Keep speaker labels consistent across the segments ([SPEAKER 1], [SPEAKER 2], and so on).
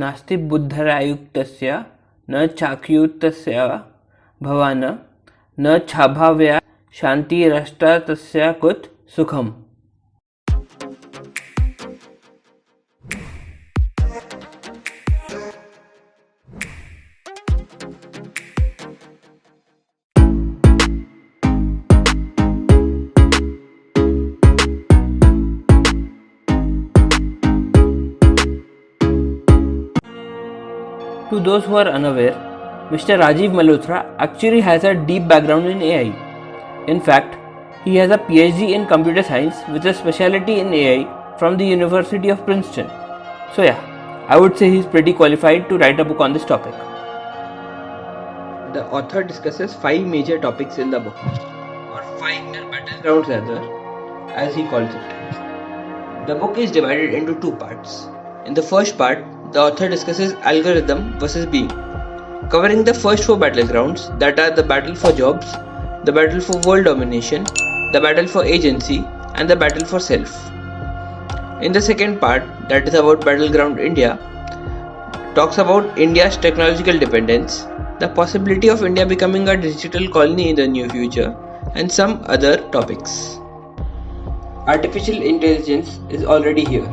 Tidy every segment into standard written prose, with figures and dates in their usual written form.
[SPEAKER 1] नास्ति बुद्धरायुक्तस्य न चाक्युक्तस्य भवान् न छाभाव्या शान्तिरष्टातस्य कुत सुखम्. To those who are unaware, Mr. Rajiv Malhotra actually has a deep background in AI. In fact, he has a PhD in computer science with a specialty in AI from the University of Princeton. So yeah, I would say he's pretty qualified to write a book on this topic. The author discusses 5 major topics in the book, or 5 major battlegrounds rather, as he calls it. The book is divided into 2 parts. In the first part, the author discusses algorithm versus being, covering the first 4 battlegrounds, that are the battle for jobs, the battle for world domination, the battle for agency, and the battle for self. In the second part, that is about battleground India, talks about India's technological dependence, the possibility of India becoming a digital colony in the near future, and some other topics. Artificial intelligence is already here,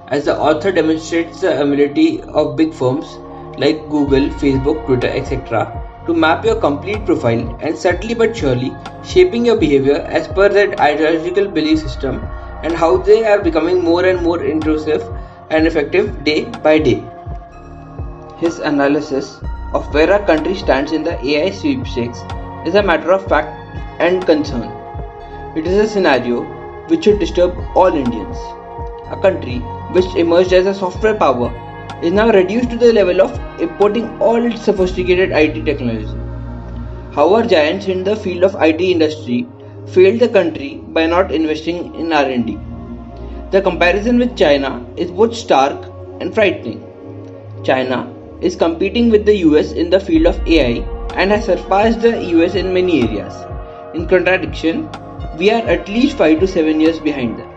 [SPEAKER 1] as the author demonstrates the ability of big firms like Google, Facebook, Twitter, etc. to map your complete profile and subtly but surely shaping your behavior as per their ideological belief system, and how they are becoming more and more intrusive and effective day by day. His analysis of where our country stands in the AI sweepstakes is a matter of fact and concern. It is a scenario which should disturb all Indians. A country which emerged as a software power is now reduced to the level of importing all its sophisticated IT technology. However, giants in the field of IT industry failed the country by not investing in R&D. The comparison with China is both stark and frightening. China is competing with the US in the field of AI and has surpassed the US in many areas. In contradiction, we are at least 5 to 7 years behind them.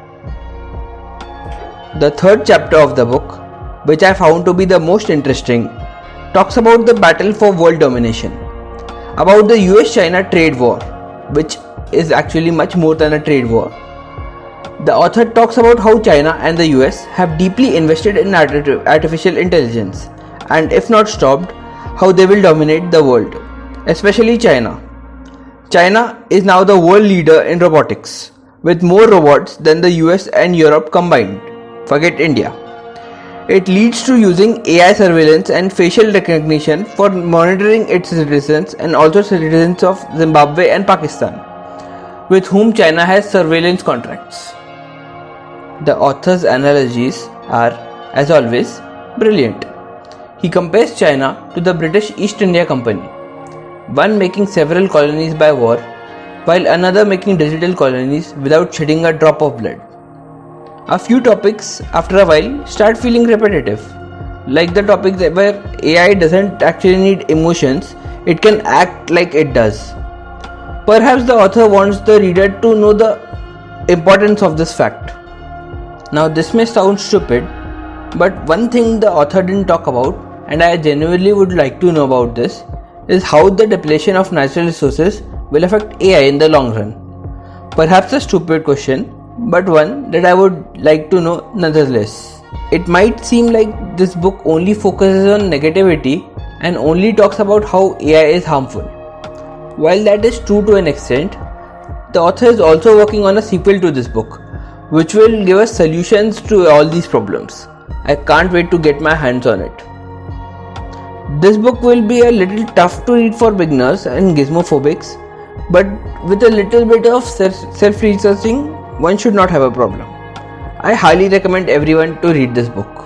[SPEAKER 1] The third chapter of the book, which I found to be the most interesting, talks about the battle for world domination, about the US-China trade war, which is actually much more than a trade war. The author talks about how China and the US have deeply invested in artificial intelligence, and if not stopped, how they will dominate the world, especially China. China is now the world leader in robotics, with more robots than the US and Europe combined. Forget India. It leads to using AI surveillance and facial recognition for monitoring its citizens and also citizens of Zimbabwe and Pakistan, with whom China has surveillance contracts. The author's analogies are, as always, brilliant. He compares China to the British East India Company, one making several colonies by war, while another making digital colonies without shedding a drop of blood. A few topics after a while start feeling repetitive, like the topics where AI doesn't actually need emotions, it can act like it does. Perhaps the author wants the reader to know the importance of this fact. Now this may sound stupid, but one thing the author didn't talk about, and I genuinely would like to know about this, is how the depletion of natural resources will affect AI in the long run. Perhaps a stupid question, but one that I would like to know nonetheless. It might seem like this book only focuses on negativity and only talks about how AI is harmful. While that is true to an extent, the author is also working on a sequel to this book, which will give us solutions to all these problems. I can't wait to get my hands on it. This book will be a little tough to read for beginners and gizmophobics, but with a little bit of self-researching, one should not have a problem. I highly recommend everyone to read this book.